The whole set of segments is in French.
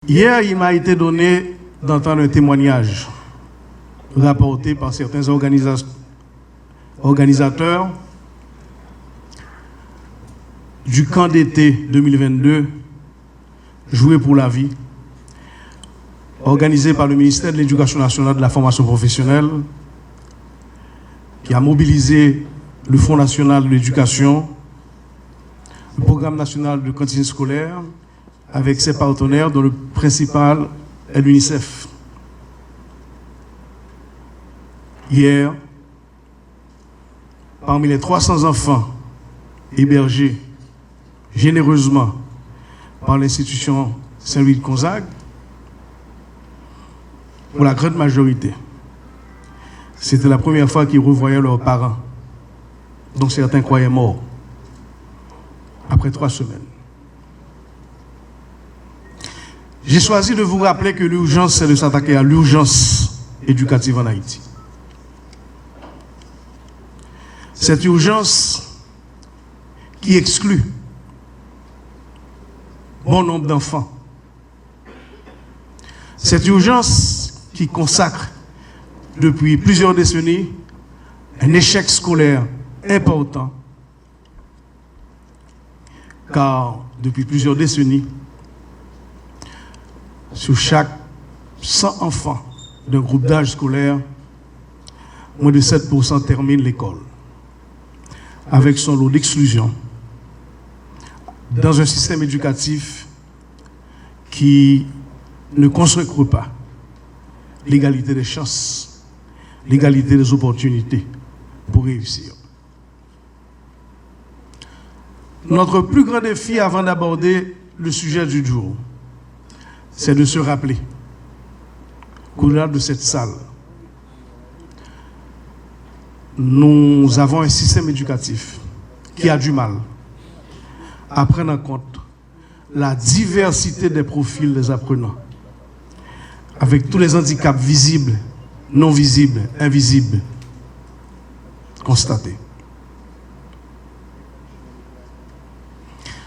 Hier, il m'a été donné d'entendre un témoignage rapporté par certains organisateurs du camp d'été 2022 Jouer pour la vie, organisé par le ministère de l'Éducation nationale et de la formation professionnelle, qui a mobilisé le Fonds national de l'éducation, le programme national de cantine scolaire, avec ses partenaires, dont le principal est l'UNICEF. Hier, parmi les 300 enfants hébergés généreusement par l'institution Saint-Louis de Gonzague, pour la grande majorité, c'était la première fois qu'ils revoyaient leurs parents, dont certains croyaient morts, après 3 semaines. J'ai choisi de vous rappeler que l'urgence, c'est de s'attaquer à l'urgence éducative en Haïti. Cette urgence qui exclut bon nombre d'enfants. Cette urgence qui consacre depuis plusieurs décennies un échec scolaire important, car depuis plusieurs décennies, sur chaque 100 enfants d'un groupe d'âge scolaire, moins de 7% terminent l'école, avec son lot d'exclusion, dans un système éducatif qui ne consacre pas l'égalité des chances, l'égalité des opportunités pour réussir. Notre plus grand défi avant d'aborder le sujet du jour, c'est de se rappeler qu'au-delà de cette salle, nous avons un système éducatif qui a du mal à prendre en compte la diversité des profils des apprenants, avec tous les handicaps visibles, non visibles, invisibles, constatés.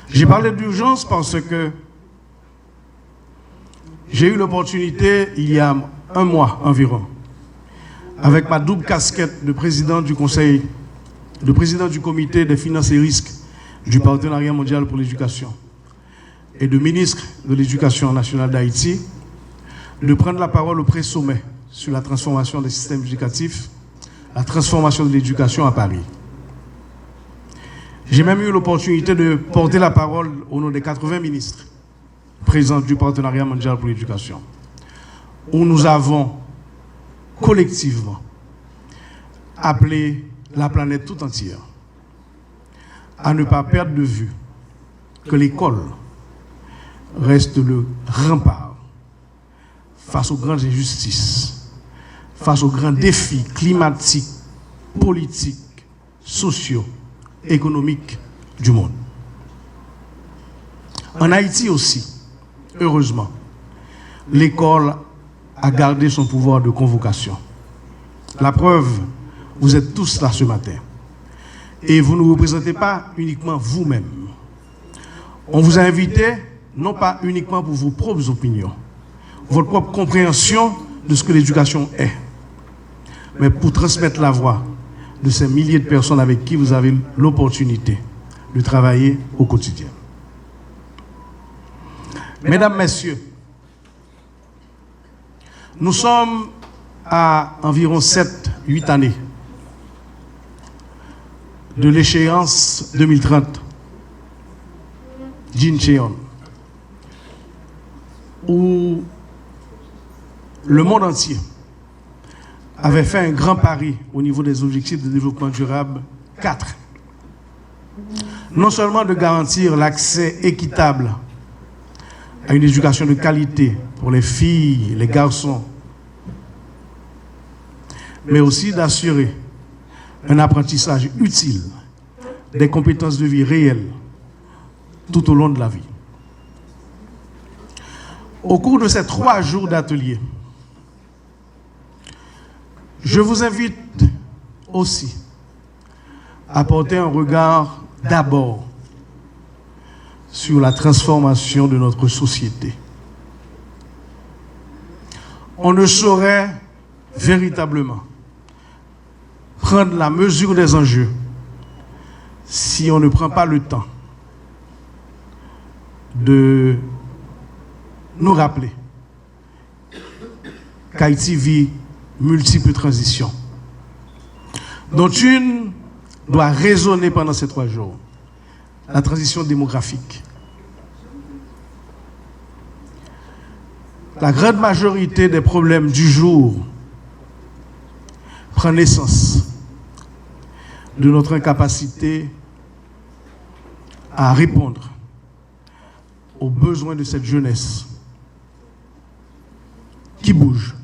J'ai parlé d'urgence parce que j'ai eu l'opportunité, il y a un mois environ, avec ma double casquette de président du Conseil, de président du Comité des finances et risques du Partenariat mondial pour l'éducation et de ministre de l'Éducation nationale d'Haïti, de prendre la parole au pré-sommet sur la transformation des systèmes éducatifs, la transformation de l'éducation à Paris. J'ai même eu l'opportunité de porter la parole au nom des 80 ministres présents du Partenariat mondial pour l'éducation, où nous avons collectivement appelé la planète tout entière à ne pas perdre de vue que l'école reste le rempart face aux grandes injustices, face aux grands défis climatiques, politiques, sociaux, économiques du monde. En Haïti aussi, heureusement, l'école a gardé son pouvoir de convocation. La preuve, vous êtes tous là ce matin. Et vous ne vous représentez pas uniquement vous-même. On vous a invité, non pas uniquement pour vos propres opinions, votre propre compréhension de ce que l'éducation est, mais pour transmettre la voix de ces milliers de personnes avec qui vous avez l'opportunité de travailler au quotidien. Mesdames, Messieurs, nous sommes à environ 7-8 années de l'échéance 2030 d'Incheon, où le monde entier avait fait un grand pari au niveau des objectifs de développement durable 4. Non seulement de garantir l'accès équitable à une éducation de qualité pour les filles, les garçons, mais aussi d'assurer un apprentissage utile des compétences de vie réelles tout au long de la vie. Au cours de ces 3 jours d'atelier, je vous invite aussi à porter un regard d'abord sur la transformation de notre société. on ne saurait véritablement prendre la mesure des enjeux si on ne prend pas le temps de nous rappeler qu'Haïti vit multiples transitions, dont une doit résonner pendant ces 3 jours, la transition démographique. La grande majorité des problèmes du jour prend naissance de notre incapacité à répondre aux besoins de cette jeunesse qui bouge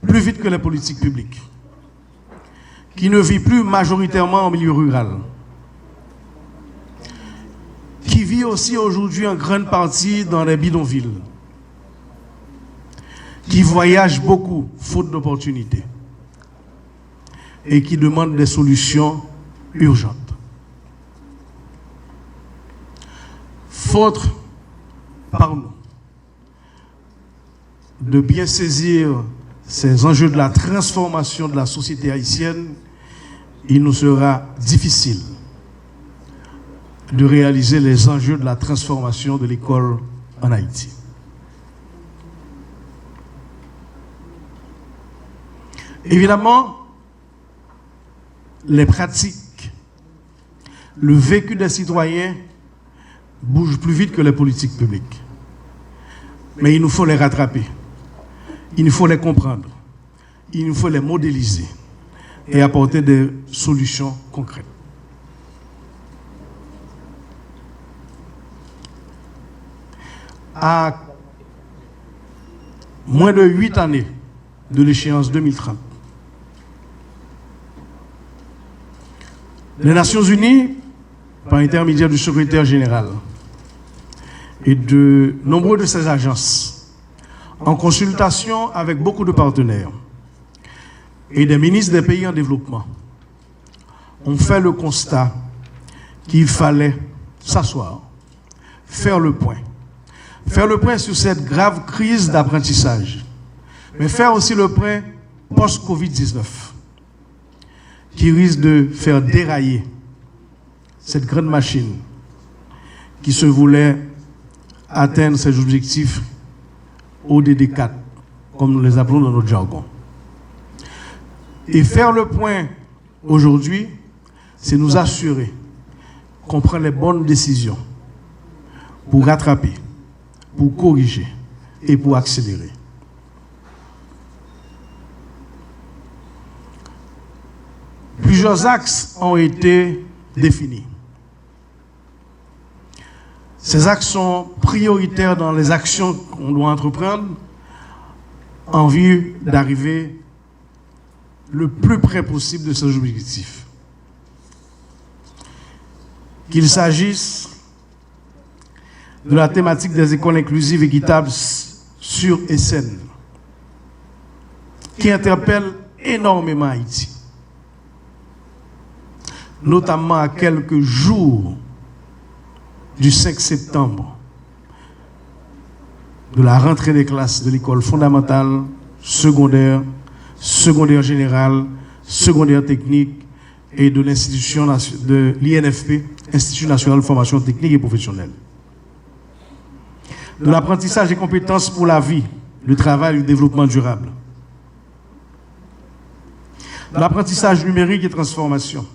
plus vite que les politiques publiques, qui ne vit plus majoritairement en milieu rural, qui vit aussi aujourd'hui en grande partie dans les bidonvilles, qui voyage beaucoup, faute d'opportunités, et qui demande des solutions urgentes. Faute par nous de bien saisir ces enjeux de la transformation de la société haïtienne, il nous sera difficile de réaliser les enjeux de la transformation de l'école en Haïti. Évidemment, les pratiques, le vécu des citoyens bougent plus vite que les politiques publiques. Mais il nous faut les rattraper, il nous faut les comprendre, il nous faut les modéliser et apporter des solutions concrètes. À moins de 8 années de l'échéance 2030, les Nations Unies, par intermédiaire du secrétaire général et de nombreux de ses agences, en consultation avec beaucoup de partenaires et des ministres des pays en développement, ont fait le constat qu'il fallait s'asseoir, faire le point sur cette grave crise d'apprentissage, mais faire aussi le point post-Covid-19, qui risque de faire dérailler cette grande machine qui se voulait atteindre ses objectifs ODD4, comme nous les appelons dans notre jargon. Et faire le point aujourd'hui, c'est nous assurer qu'on prend les bonnes décisions pour rattraper, pour corriger et pour accélérer. Plusieurs axes ont été définis. Ces axes sont prioritaires dans les actions qu'on doit entreprendre en vue d'arriver le plus près possible de ces objectifs. Qu'il s'agisse de la thématique des écoles inclusives, équitables, sûres et saines, qui interpelle énormément Haïti, notamment à quelques jours du 5 septembre, de la rentrée des classes de l'école fondamentale, secondaire, secondaire générale, secondaire technique et de l'institution de l'INFP, Institut national de formation technique et professionnelle. De l'apprentissage des compétences pour la vie, le travail et le développement durable. De l'apprentissage numérique et transformation.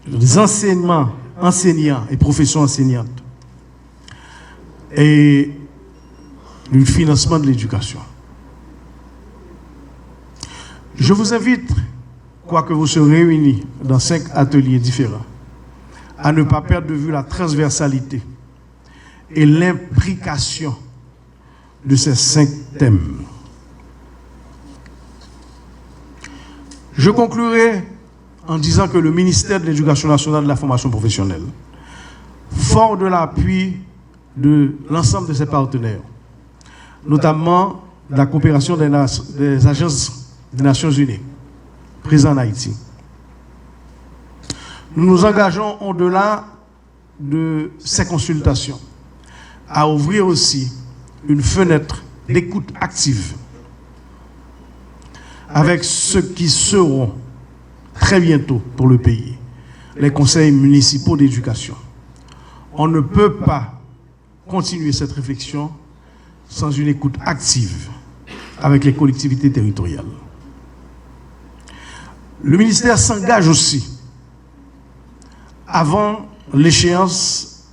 Des enseignements, enseignants et professions enseignantes. Et le financement de l'éducation. Je vous invite, quoique vous serez réunis dans 5 ateliers différents, à ne pas perdre de vue la transversalité et l'implication de ces 5 thèmes. Je conclurai en disant que le ministère de l'Éducation nationale et de la formation professionnelle, fort de l'appui de l'ensemble de ses partenaires, notamment la coopération des agences des Nations Unies présentes en Haïti, nous nous engageons au-delà de ces consultations à ouvrir aussi une fenêtre d'écoute active avec ceux qui seront très bientôt pour le pays, les conseils municipaux d'éducation. On ne peut pas continuer cette réflexion sans une écoute active avec les collectivités territoriales. Le ministère s'engage aussi, avant l'échéance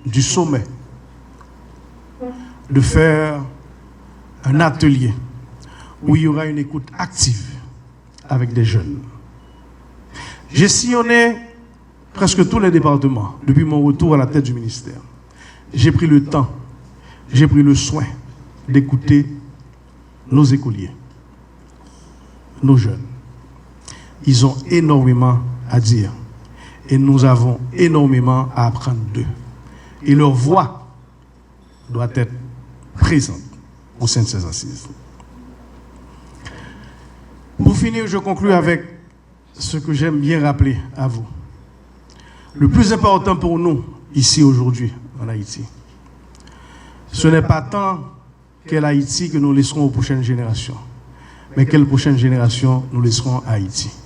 du sommet, de faire un atelier où il y aura une écoute active avec des jeunes. J'ai sillonné presque tous les départements depuis mon retour à la tête du ministère. J'ai pris le temps, j'ai pris le soin d'écouter nos écoliers, nos jeunes. Ils ont énormément à dire et nous avons énormément à apprendre d'eux. Et leur voix doit être présente au sein de ces assises. Pour finir, je conclue avec ce que j'aime bien rappeler à vous. Le plus important pour nous, ici aujourd'hui, en Haïti, ce n'est pas tant quelle Haïti que nous laisserons aux prochaines générations, mais quelle prochaine génération nous laisserons à Haïti.